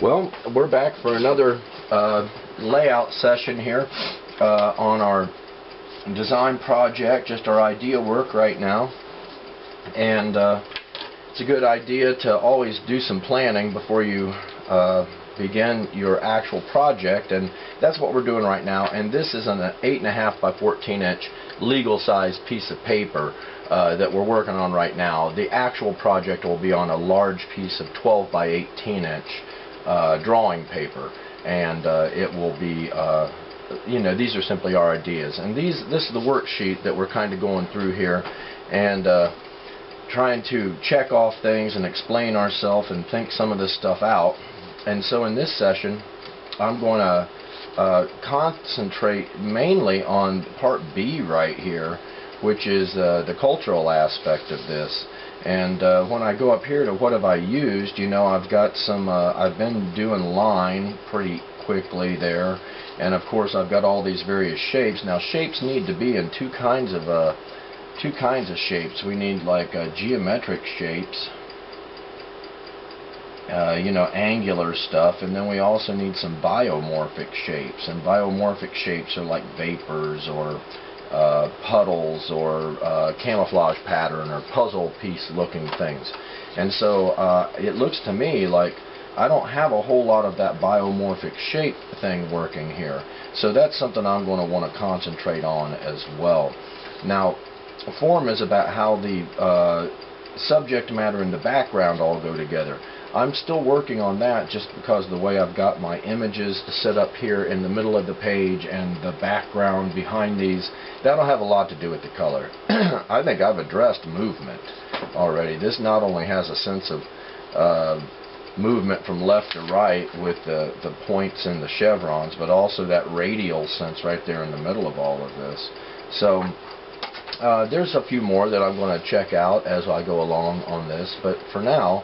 Well, we're back for another layout session here on our design project, just our idea work right now. And it's a good idea to always do some planning before you begin your actual project, and that's what we're doing right now. And this is an 8.5 by 14 inch legal size piece of paper that we're working on right now. The actual project will be on a large piece of 12 by 18 inch drawing paper, and it will be these are simply our ideas, and this is the worksheet that we're kind of going through here and trying to check off things and explain ourselves and think some of this stuff out. And so in this session I'm going to concentrate mainly on part B right here, which is the cultural aspect of this. And when I go up here to what have I used, I've got some, I've been doing line pretty quickly there, and of course I've got all these various shapes. Now shapes need to be in two kinds of shapes. We need like geometric shapes, angular stuff, and then we also need some biomorphic shapes. And biomorphic shapes are like vapors or puddles or camouflage pattern or puzzle piece looking things. And so it looks to me like I don't have a whole lot of that biomorphic shape thing working here. So that's something I'm going to want to concentrate on as well. Now, form is about how the subject matter and the background all go together. I'm still working on that, just because of the way I've got my images set up here in the middle of the page and the background behind these. That'll have a lot to do with the color. I think I've addressed movement already. This not only has a sense of movement from left to right with the points and the chevrons, but also that radial sense right there in the middle of all of this. So there's a few more that I'm going to check out as I go along on this, but for now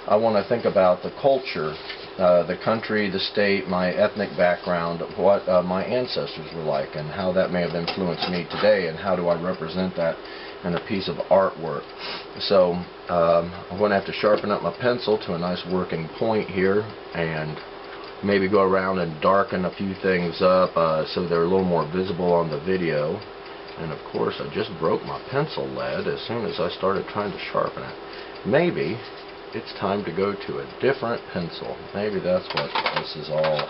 I want to think about the culture, the country, the state, my ethnic background, what my ancestors were like, and how that may have influenced me today, and how do I represent that in a piece of artwork. So I'm going to have to sharpen up my pencil to a nice working point here, and maybe go around and darken a few things up so they're a little more visible on the video. And of course I just broke my pencil lead as soon as I started trying to sharpen it. Maybe it's time to go to a different pencil. Maybe that's what this is all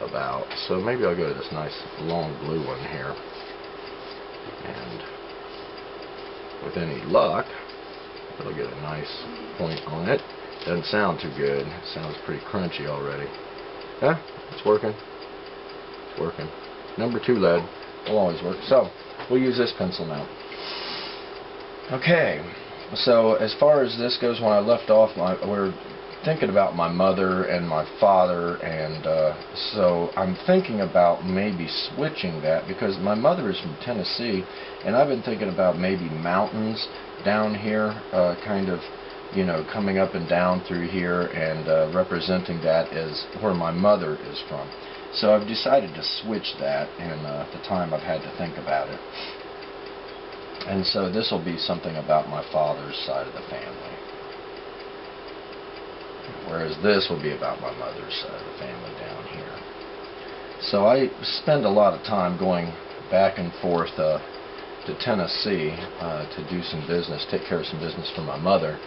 about. So maybe I'll go to this nice long blue one here, and with any luck it'll get a nice point on it. Doesn't sound too good. It sounds pretty crunchy already. Yeah, it's working. It's working. Number 2 lead will always work. So we'll use this pencil now. Okay, so as far as this goes, when I left off, we're thinking about my mother and my father, and so I'm thinking about maybe switching that, because my mother is from Tennessee, and I've been thinking about maybe mountains down here, kind of, coming up and down through here, and representing that as where my mother is from. So I've decided to switch that in the time I've had to think about it. And so this will be something about my father's side of the family, whereas this will be about my mother's side of the family down here. So I spend a lot of time going back and forth to Tennessee to do some business, take care of some business for my mother.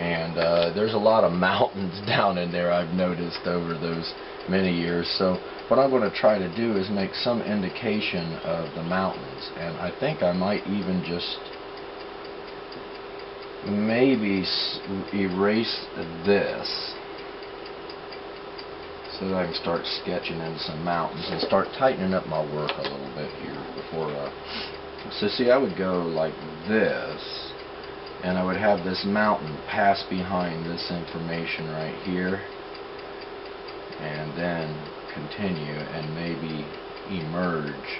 And there's a lot of mountains down in there, I've noticed over those many years. So what I'm going to try to do is make some indication of the mountains, and I think I might even just maybe erase this so that I can start sketching in some mountains and start tightening up my work a little bit here before so see, I would go like this, and I would have this mountain pass behind this information right here, and then continue and maybe emerge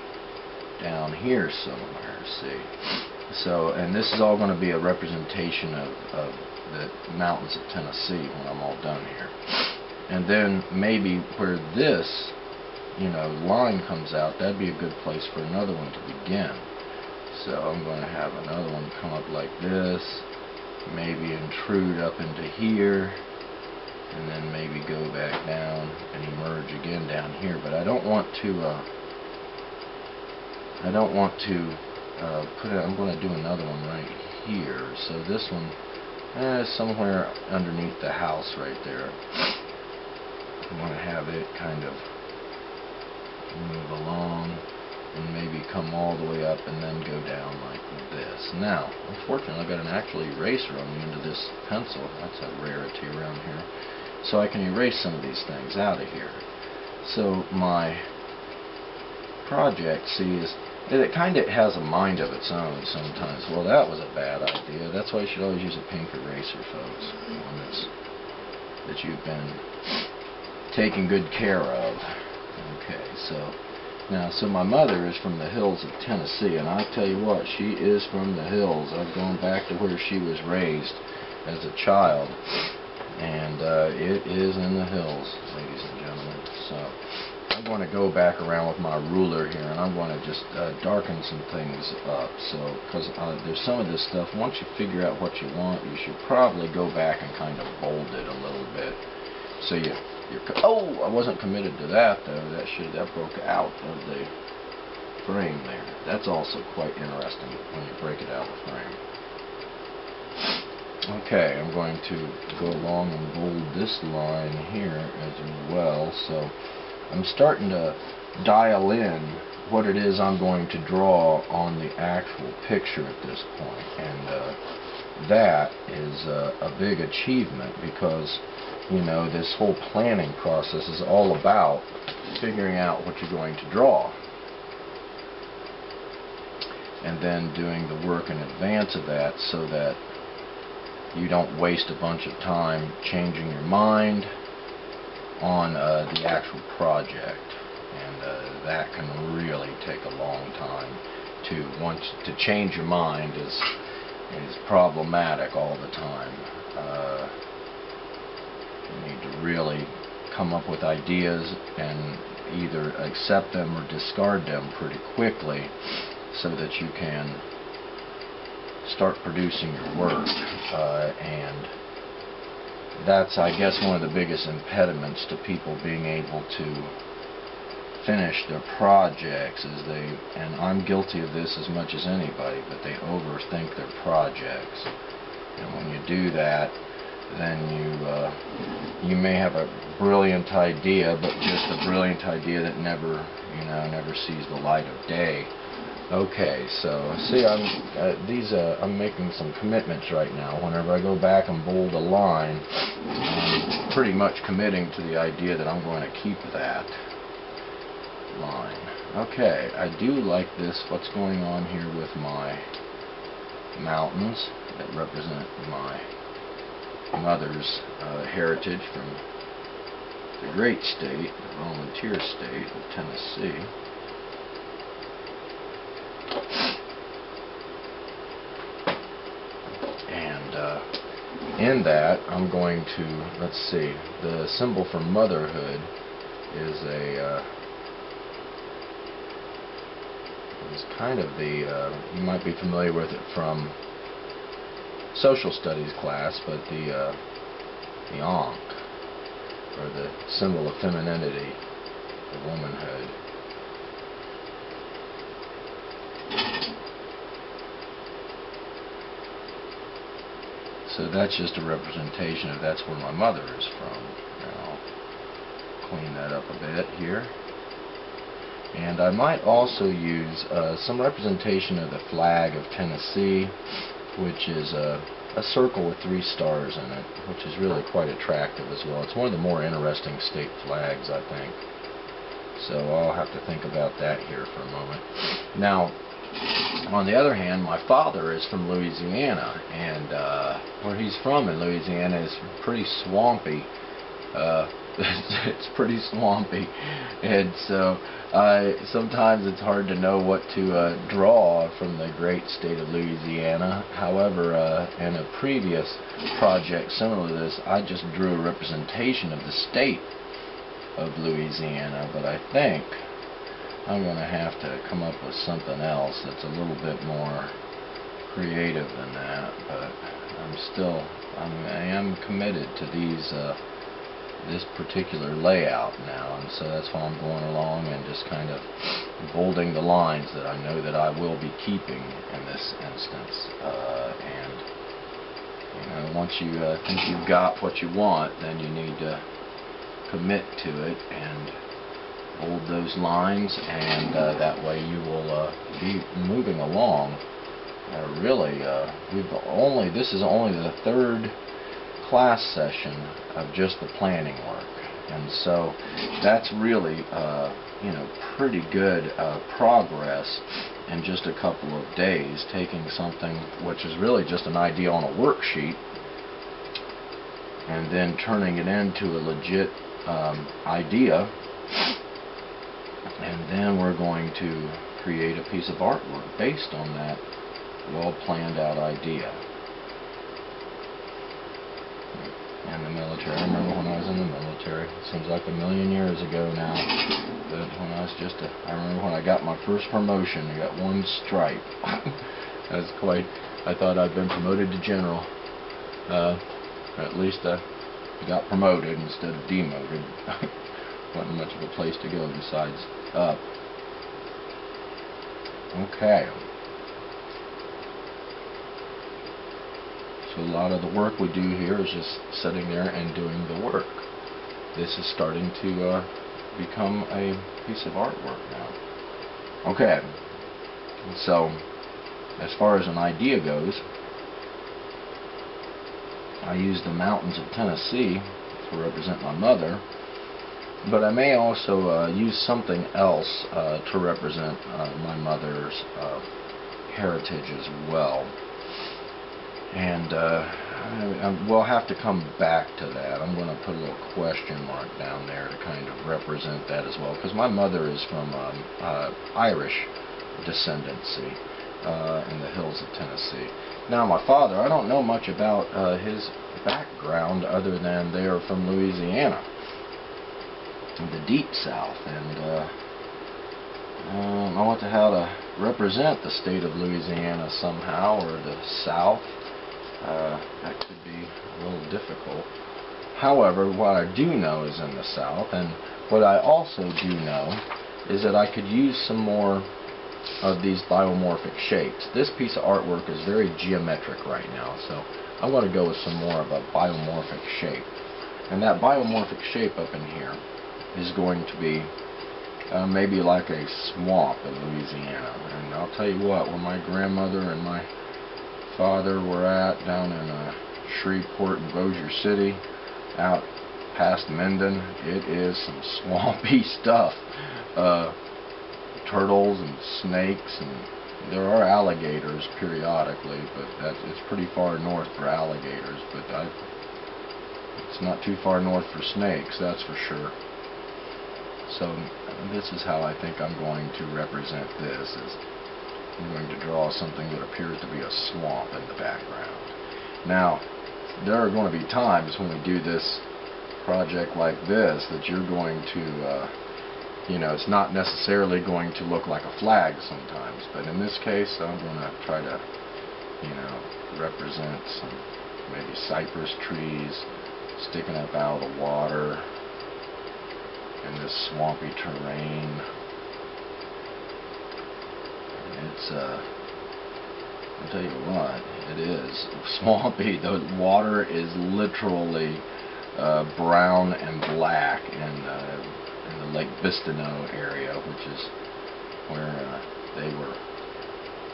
down here somewhere. See, so, and this is all going to be a representation of the mountains of Tennessee when I'm all done here. And then maybe where this line comes out, that'd be a good place for another one to begin. So I'm going to have another one come up like this, maybe intrude up into here, and then maybe go back down and emerge again down here. But I don't want to put it. I'm going to do another one right here. So this one is somewhere underneath the house right there. I want to have it kind of move along and maybe come all the way up and then go down like this. Now, unfortunately, I've got an actual eraser on the end of this pencil. That's a rarity around here. So I can erase some of these things out of here. So my project, see, it kind of has a mind of its own sometimes. Well, that was a bad idea. That's why you should always use a pink eraser, folks. One that you've been taking good care of. Okay, so my mother is from the hills of Tennessee, and I tell you what, she is from the hills. I've gone back to where she was raised as a child, and it is in the hills, ladies and gentlemen. So I'm going to go back around with my ruler here, and I'm going to just darken some things up. So, because there's some of this stuff, once you figure out what you want, you should probably go back and kind of bold it a little bit. So oh, I wasn't committed to that though. That broke out of the frame there. That's also quite interesting when you break it out of the frame. Okay, I'm going to go along and bold this line here as well. So I'm starting to dial in what it is I'm going to draw on the actual picture at this point, and that is a big achievement, because you know, this whole planning process is all about figuring out what you're going to draw, and then doing the work in advance of that so that you don't waste a bunch of time changing your mind on the actual project. And that can really take a long time. To change your mind is problematic all the time. You need to really come up with ideas and either accept them or discard them pretty quickly so that you can start producing your work. And that's, I guess, one of the biggest impediments to people being able to finish their projects is and I'm guilty of this as much as anybody, but they overthink their projects. And when you do that, then you may have a brilliant idea, but just a brilliant idea that never sees the light of day. Okay, so see, I'm making some commitments right now. Whenever I go back and bold a line, I'm pretty much committing to the idea that I'm going to keep that line. Okay, I do like this. What's going on here with my mountains that represent my mother's heritage from the great state, the volunteer state of Tennessee. And in that, I'm going to, let's see, the symbol for motherhood is kind of you might be familiar with it from social studies class, but the ankh, or the symbol of femininity, of womanhood. So that's just a representation of that's where my mother is from. Now I'll clean that up a bit here. And I might also use some representation of the flag of Tennessee, which is a circle with 3 stars in it, which is really quite attractive as well. It's one of the more interesting state flags, I think. So I'll have to think about that here for a moment. Now, on the other hand, my father is from Louisiana, and where he's from in Louisiana is pretty swampy. It's pretty swampy, and so sometimes it's hard to know what to draw from the great state of Louisiana. However, in a previous project similar to this, I just drew a representation of the state of Louisiana, but I think I'm going to have to come up with something else that's a little bit more creative than that. But I am committed to these this particular layout now, and so that's why I'm going along and just kind of bolding the lines that I know that I will be keeping in this instance. And you know, once you think you've got what you want, then you need to commit to it and bold those lines, and that way you will be moving along. Really, this is only the third class session of just the planning work, and so that's really you know, pretty good progress in just a couple of days, taking something which is really just an idea on a worksheet and then turning it into a legit idea, and then we're going to create a piece of artwork based on that well planned out idea. And the military, I remember when I was in the military, it seems like a million years ago now, but when I was I remember when I got my first promotion, I got one stripe. That's quite, I thought I'd been promoted to general. At least I got promoted instead of demoted. Wasn't much of a place to go besides up. Okay. So a lot of the work we do here is just sitting there and doing the work. This is starting to become a piece of artwork now. Okay. So as far as an idea goes, I use the mountains of Tennessee to represent my mother, but I may also use something else to represent my mother's heritage as well. And we'll have to come back to that. I'm going to put a little question mark down there to kind of represent that as well, because my mother is from Irish descendancy in the hills of Tennessee. Now my father, I don't know much about his background other than they are from Louisiana, the deep south, and I want to how to represent the state of Louisiana somehow, or the south. That could be a little difficult. However, what I do know is in the south, and what I also do know is that I could use some more of these biomorphic shapes. This piece of artwork is very geometric right now, so I'm going to go with some more of a biomorphic shape. And that biomorphic shape up in here is going to be maybe like a swamp in Louisiana. And I'll tell you what, where my grandmother and my father were at down in Shreveport and Bossier City, out past Minden, it is some swampy stuff. Turtles and snakes, and there are alligators periodically, but it's pretty far north for alligators, but it's not too far north for snakes, that's for sure. So this is how I think I'm going to represent this. I'm going to draw something that appears to be a swamp in the background. Now, there are going to be times when we do this project like this that you're going to you know, it's not necessarily going to look like a flag sometimes, but in this case I'm going to try to, you know, represent some maybe cypress trees sticking up out of the water in this swampy terrain. And it's I'll tell you what, it is swampy. The water is literally brown and black in the Lake Bistineau area, which is where they were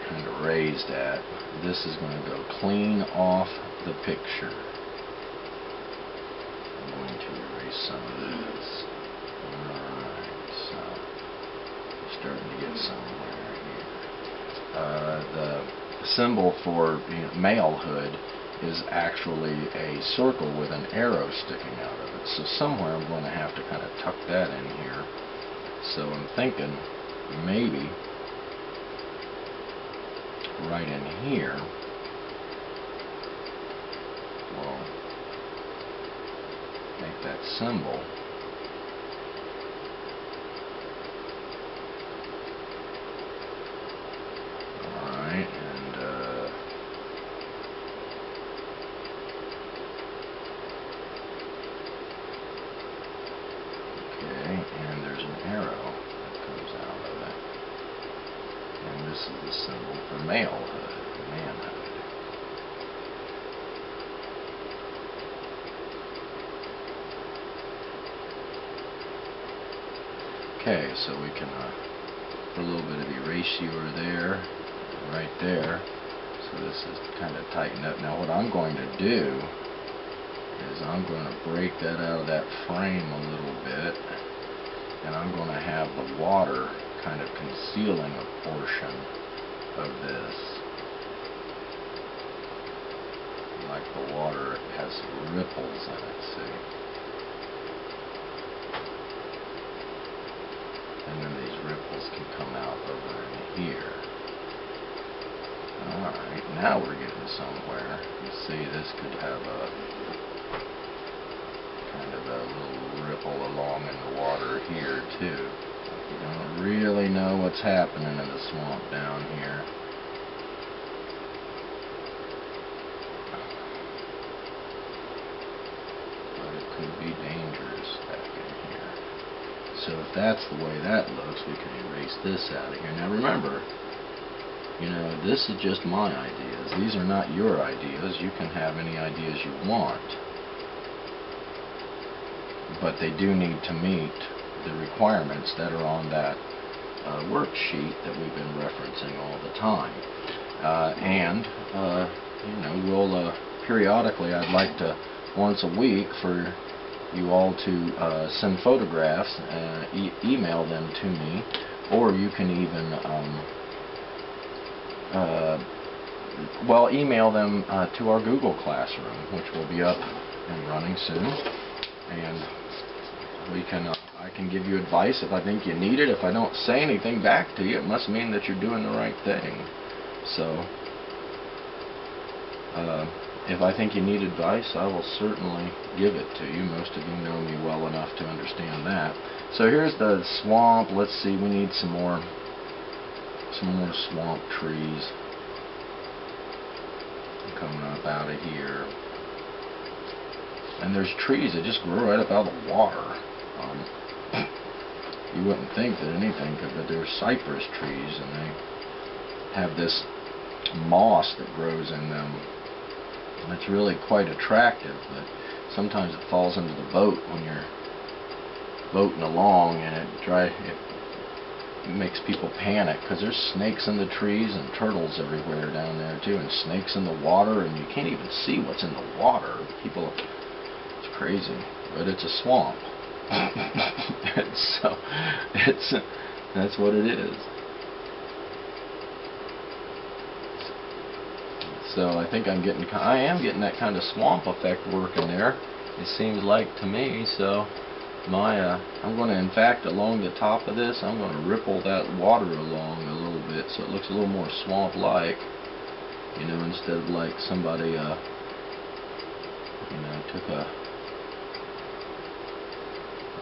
kind of raised at. This is going to go clean off the picture. I'm going to erase some of this. Alright, so I'm starting to get somewhere here. The symbol for malehood is actually a circle with an arrow sticking out of it. So somewhere I'm going to have to kind of tuck that in here. So I'm thinking maybe right in here we'll make that symbol. Alright, and manhood. Okay, so we can put a little bit of erasure there, right there. So this is kind of tightened up. Now what I'm going to do is I'm going to break that out of that frame a little bit, and I'm going to have the water kind of concealing a portion of this. Like the water has ripples in it, see? And then these ripples can come out over in here. Alright, now we're getting somewhere. You see, this could have a kind of a little ripple along in the water here too. You don't really know what's happening in the swamp down here. But it could be dangerous back in here. So if that's the way that looks, we can erase this out of here. Now remember, you know, this is just my ideas. These are not your ideas. You can have any ideas you want. But they do need to meet the requirements that are on that worksheet that we've been referencing all the time. You know, we'll periodically, I'd like to, once a week, for you all to send photographs, email them to me, or you can even email them to our Google Classroom, which will be up and running soon, and we can I can give you advice if I think you need it. If I don't say anything back to you, it must mean that you're doing the right thing. So if I think you need advice, I will certainly give it to you. Most of you know me well enough to understand that. So here's the swamp. Let's see, we need some more swamp trees coming up out of here. And there's trees that just grow right up out of the water. You wouldn't think that anything could, but there's cypress trees, and they have this moss that grows in them. And it's really quite attractive, but sometimes it falls into the boat when you're boating along, and it makes people panic because there's snakes in the trees and turtles everywhere down there too, and snakes in the water, and you can't even see what's in the water. People, it's crazy, but it's a swamp. So that's what it is. So I think I am getting that kind of swamp effect working there, it seems like to me. So I'm going to, in fact, along the top of this, I'm going to ripple that water along a little bit so it looks a little more swamp-like, you know, instead of like somebody you know, took a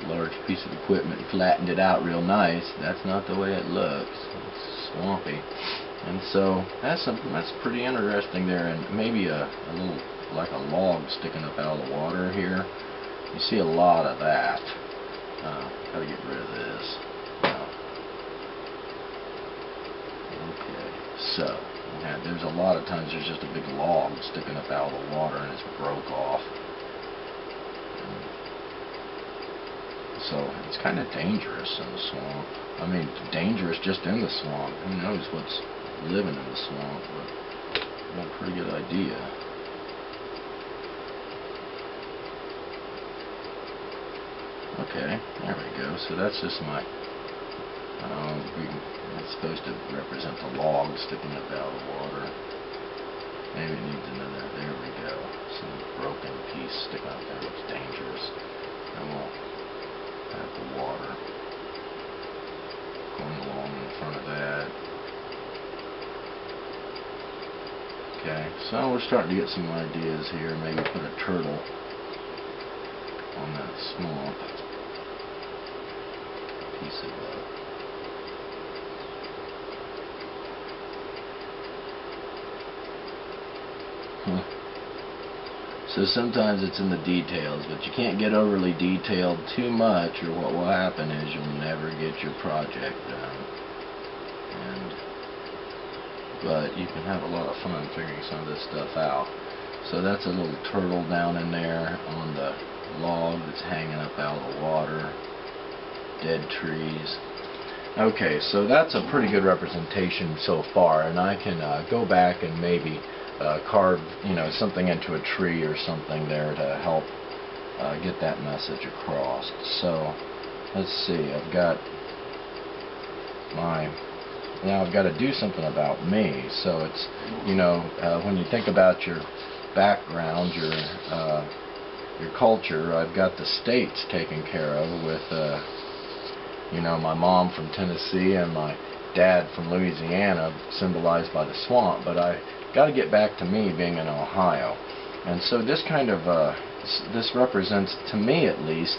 large piece of equipment and flattened it out real nice. That's not the way it looks. It's swampy. And so that's pretty interesting there, and maybe a little like a log sticking up out of the water here. You see a lot of that. Gotta get rid of this. Okay, so there's a lot of times there's just a big log sticking up out of the water and it's broke off. So it's kind of dangerous in the swamp. I mean, dangerous just in the swamp. Who knows what's living in the swamp, but I got a pretty good idea. Okay, there we go. So that's just my, it's supposed to represent the log sticking up out of the water. Maybe it needs another, there we go. Some broken piece sticking up there looks dangerous. And we'll have the water going along in front of that. Okay, so we're starting to get some ideas here. Maybe put a turtle on that swamp. A piece of So sometimes it's in the details, but you can't get overly detailed too much, or what will happen is you'll never get your project done. And but you can have a lot of fun figuring some of this stuff out. So that's a little turtle down in there on the log that's hanging up out of the water. Dead trees. Okay, so that's a pretty good representation so far, and I can go back and maybe carve, something into a tree or something there to help get that message across. So let's see, I've got to do something about me. So it's, when you think about your background, your culture, I've got the states taken care of with my mom from Tennessee and my dad from Louisiana, symbolized by the swamp, but I got to get back to me being in Ohio. And so this kind of this represents, to me at least,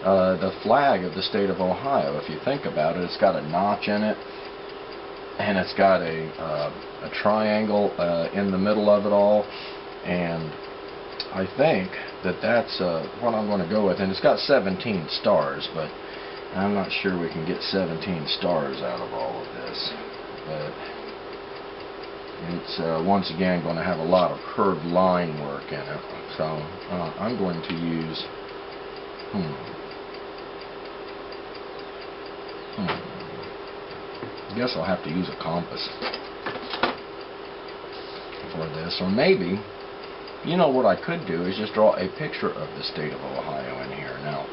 the flag of the state of Ohio. If you think about it, it's got a notch in it, and it's got a triangle in the middle of it all, and I think that that's what I'm going to go with. And it's got 17 stars, but I'm not sure we can get 17 stars out of all of this. But it's once again going to have a lot of curved line work in it. So I'm going to use I guess I'll have to use a compass for this, or maybe, what I could do is just draw a picture of the state of Ohio in here. Now,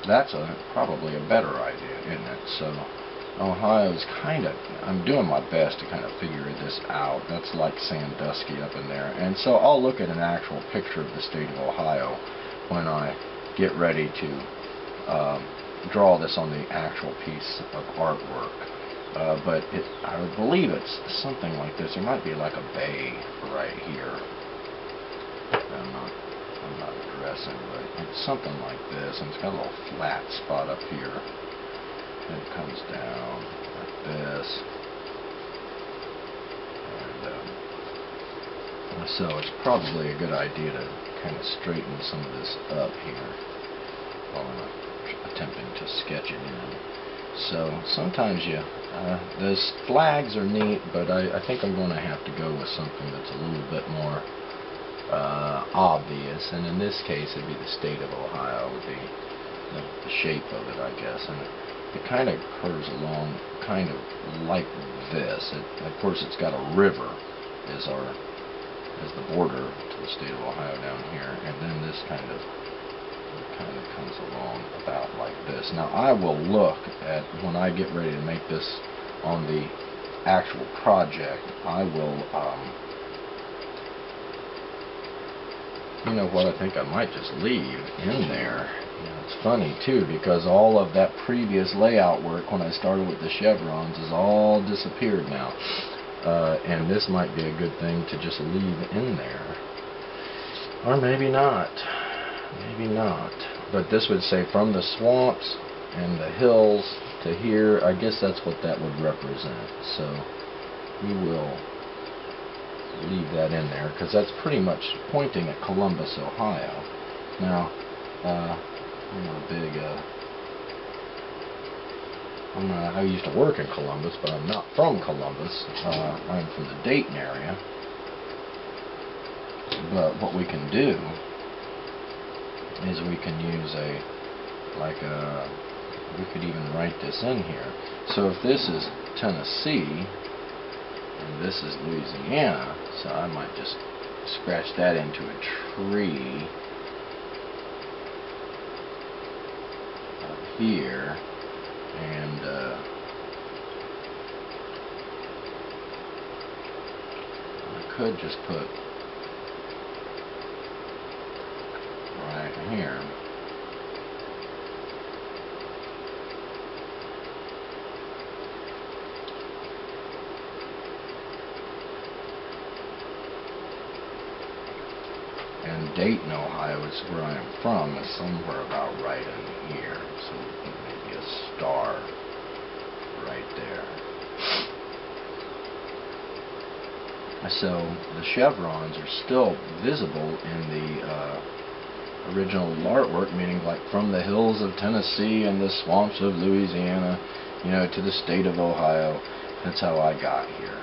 that's probably a better idea, isn't it? So, Ohio's I'm doing my best to kind of figure this out. That's like Sandusky up in there. And so I'll look at an actual picture of the state of Ohio when I get ready to draw this on the actual piece of artwork. But I would believe it's something like this. There might be like a bay right here. I'm not addressing, but it's something like this, and it's got a little flat spot up here, and it comes down like this, and so it's probably a good idea to kind of straighten some of this up here while I'm attempting to sketch it in. So sometimes those flags are neat, but I think I'm going to have to go with something that's a little bit more obvious, and in this case it'd be the state of Ohio, would be the shape of it, I guess, and it kind of curves along kind of like this. Of course it's got a river as the border to the state of Ohio down here, and then this kind of comes along about like this. Now I will look at, when I get ready to make this on the actual project, I will I think I might just leave in there. It's funny too, because all of that previous layout work when I started with the chevrons is all disappeared now. And this might be a good thing to just leave in there. Or maybe not. Maybe not. But this would say from the swamps and the hills to here. I guess that's what that would represent. So we will leave that in there, because that's pretty much pointing at Columbus, Ohio. Now, I used to work in Columbus, but I'm not from Columbus. I'm from the Dayton area. But what we can do is we can use we could even write this in here. So if this is Tennessee, and this is Louisiana, so I might just scratch that into a tree up here, and I could just put right here. And Dayton, Ohio is where I am from, is somewhere about right in here. So maybe a star right there. So the chevrons are still visible in the original artwork, meaning like from the hills of Tennessee and the swamps of Louisiana, to the state of Ohio. That's how I got here.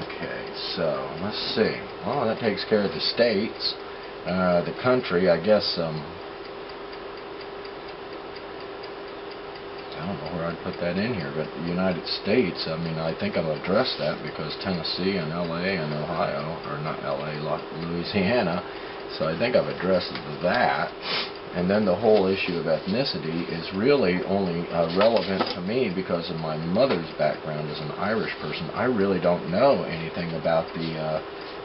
Okay, so let's see. Well, that takes care of the states. The country, I guess, I don't know where I'd put that in here, but the United States, I mean, I think I'll address that because Tennessee and LA and Ohio, or not LA, Louisiana, so I think I've addressed that. And then the whole issue of ethnicity is really only relevant to me because of my mother's background as an Irish person. I really don't know anything about the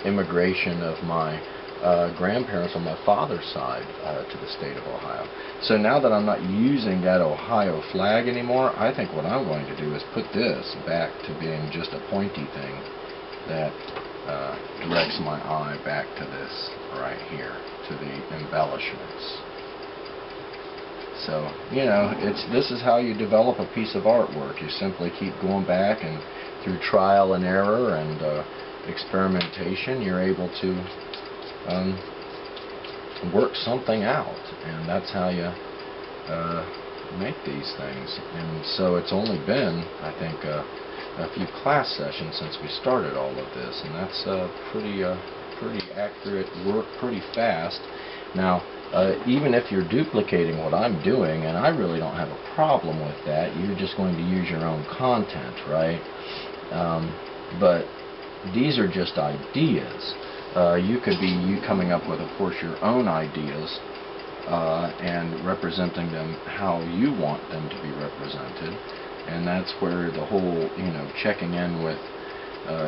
immigration of my grandparents on my father's side to the state of Ohio. So now that I'm not using that Ohio flag anymore, I think what I'm going to do is put this back to being just a pointy thing that directs my eye back to this right here, to the embellishments. So, you know, this is how you develop a piece of artwork. You simply keep going back, and through trial and error and experimentation, you're able to work something out, and that's how you make these things. And so it's only been, I think, a few class sessions since we started all of this, and that's pretty accurate work, pretty fast. Now, even if you're duplicating what I'm doing, and I really don't have a problem with that, you're just going to use your own content, right? But these are just ideas. You could be coming up with, of course, your own ideas and representing them how you want them to be represented, and that's where the whole, you know, checking in with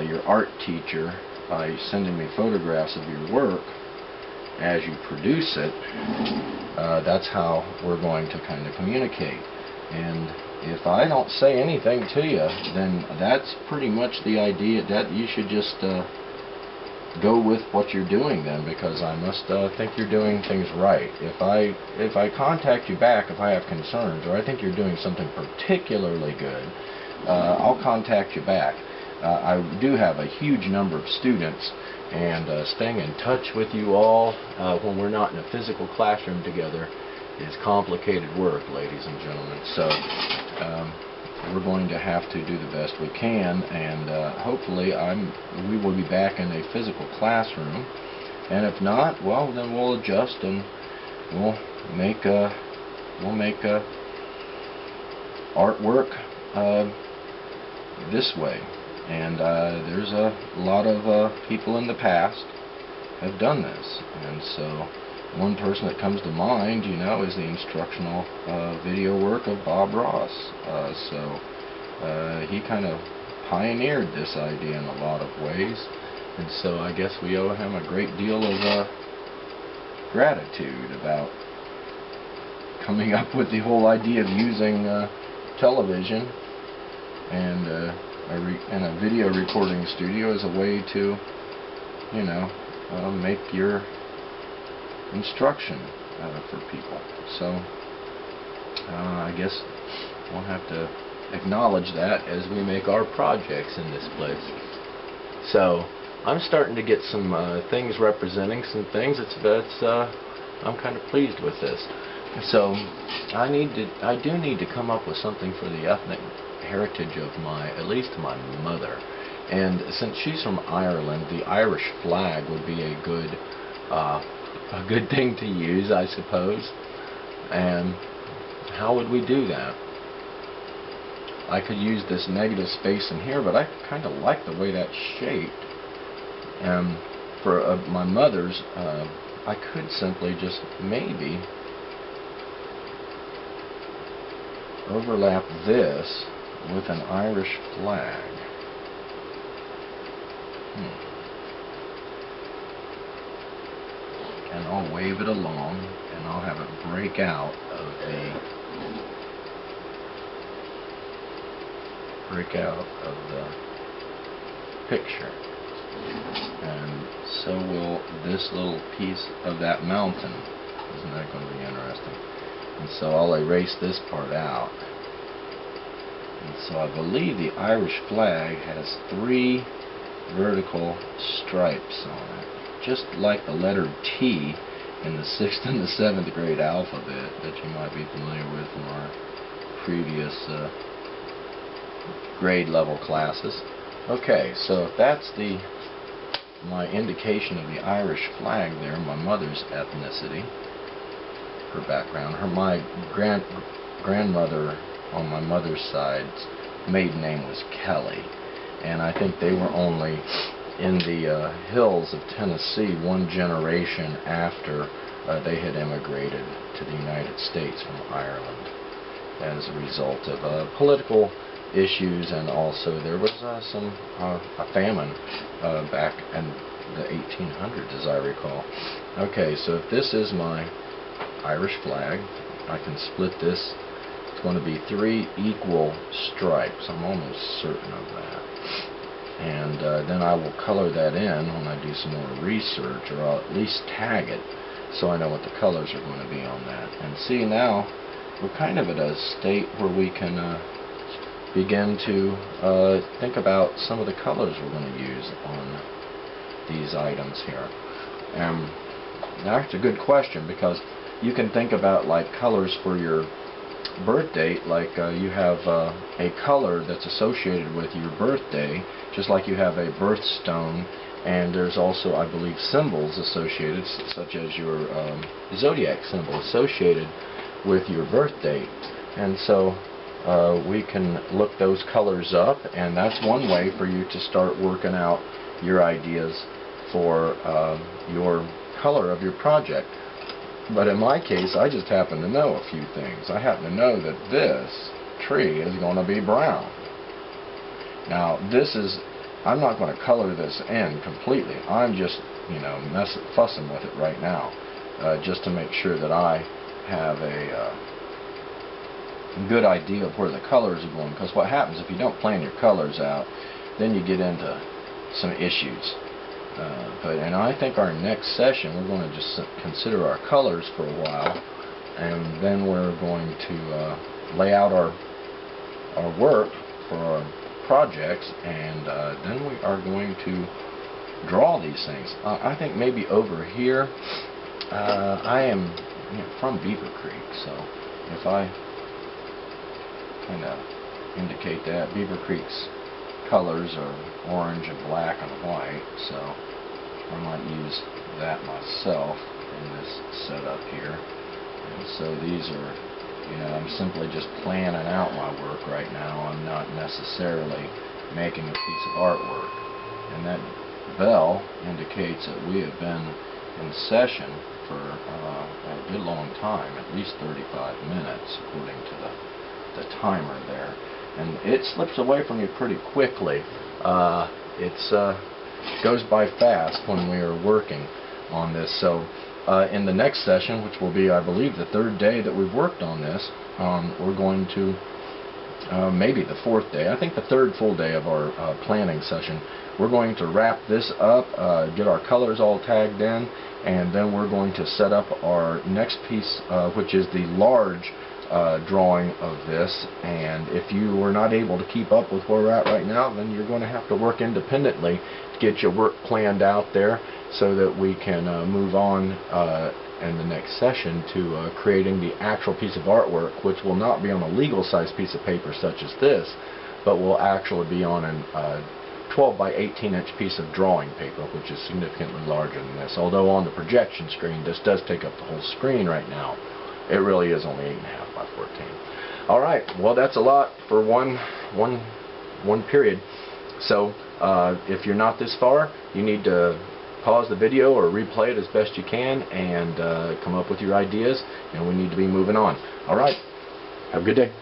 your art teacher by sending me photographs of your work as you produce it, that's how we're going to kind of communicate. And if I don't say anything to you, then that's pretty much the idea, that you should just go with what you're doing then, because I must think you're doing things right. If I contact you back if I have concerns, or I think you're doing something particularly good, I'll contact you back. I do have a huge number of students, and staying in touch with you all when we're not in a physical classroom together is complicated work, ladies and gentlemen. So we're going to have to do the best we can, and hopefully we will be back in a physical classroom. And if not, well, then we'll adjust and we'll make artwork this way. And there's a lot of people in the past have done this, and so one person that comes to mind, you know, is the instructional video work of Bob Ross. He kind of pioneered this idea in a lot of ways, and so I guess we owe him a great deal of gratitude about coming up with the whole idea of using television and a video recording studio as a way to, you know, make your instruction for people. So I guess we'll have to acknowledge that as we make our projects in this place. So I'm starting to get some things representing some things. I'm kind of pleased with this. So I do need to come up with something for the ethnic heritage of at least my mother. And since she's from Ireland, the Irish flag would be a good thing to use, I suppose. And how would we do that? I could use this negative space in here, but I kind of like the way that's shaped. And for my mother's, I could simply just maybe overlap this with an Irish flag. And I'll wave it along, and I'll have it break out of the picture. And so will this little piece of that mountain. Isn't that going to be interesting? And so I'll erase this part out. And so I believe the Irish flag has 3 vertical stripes on it, just like the letter T in the 6th and the 7th grade alphabet that you might be familiar with from our previous grade level classes. Okay, so if that's my indication of the Irish flag there, my mother's ethnicity, her background. My grandmother on my mother's side's maiden name was Kelly, and I think they were only in the hills of Tennessee one generation after they had immigrated to the United States from Ireland as a result of political issues, and also there was a famine back in the 1800s, as I recall. Okay, so if this is my Irish flag, I can split this. It's going to be 3 equal stripes. I'm almost certain of that. And then I will color that in when I do some more research, or I'll at least tag it so I know what the colors are going to be on that. And see, now we're kind of at a state where we can begin to think about some of the colors we're going to use on these items here. That's a good question, because you can think about like colors for your birth date, like you have a color that's associated with your birthday, just like you have a birthstone, and there's also, I believe, symbols associated, such as your zodiac symbol associated with your birth date. And so we can look those colors up, and that's one way for you to start working out your ideas for your color of your project. But in my case, I just happen to know a few things. I happen to know that this tree is going to be brown. Now, I'm not going to color this in completely. I'm just, fussing with it right now, just to make sure that I have a good idea of where the colors are going. Because what happens if you don't plan your colors out, then you get into some issues. And I think our next session, we're going to just consider our colors for a while, and then we're going to lay out our work for our projects, and then we are going to draw these things. I think maybe over here, I am from Beaver Creek, so if I kind of indicate that, Beaver Creek's colors are orange and black and white, so I might use that myself in this setup here. And so these are, I'm simply just planning out my work right now. I'm not necessarily making a piece of artwork. And that bell indicates that we have been in session for a good long time, at least 35 minutes according to the timer there. And it slips away from you pretty quickly. It goes by fast when we are working on this. So in the next session, which will be, I believe, the 3rd day that we've worked on this, we're going to, maybe the 4th day, I think the 3rd full day of our planning session, we're going to wrap this up, get our colors all tagged in, and then we're going to set up our next piece, which is the large drawing of this. And if you were not able to keep up with where we're at right now, then you're going to have to work independently to get your work planned out there, so that we can move on in the next session to creating the actual piece of artwork, which will not be on a legal size piece of paper such as this, but will actually be on a 12 by 18 inch piece of drawing paper, which is significantly larger than this. Although on the projection screen this does take up the whole screen right now, it really is only 8.5 by 14. Alright, well, that's a lot for one period. So if you're not this far, you need to pause the video or replay it as best you can, and come up with your ideas, and we need to be moving on. Alright, have a good day.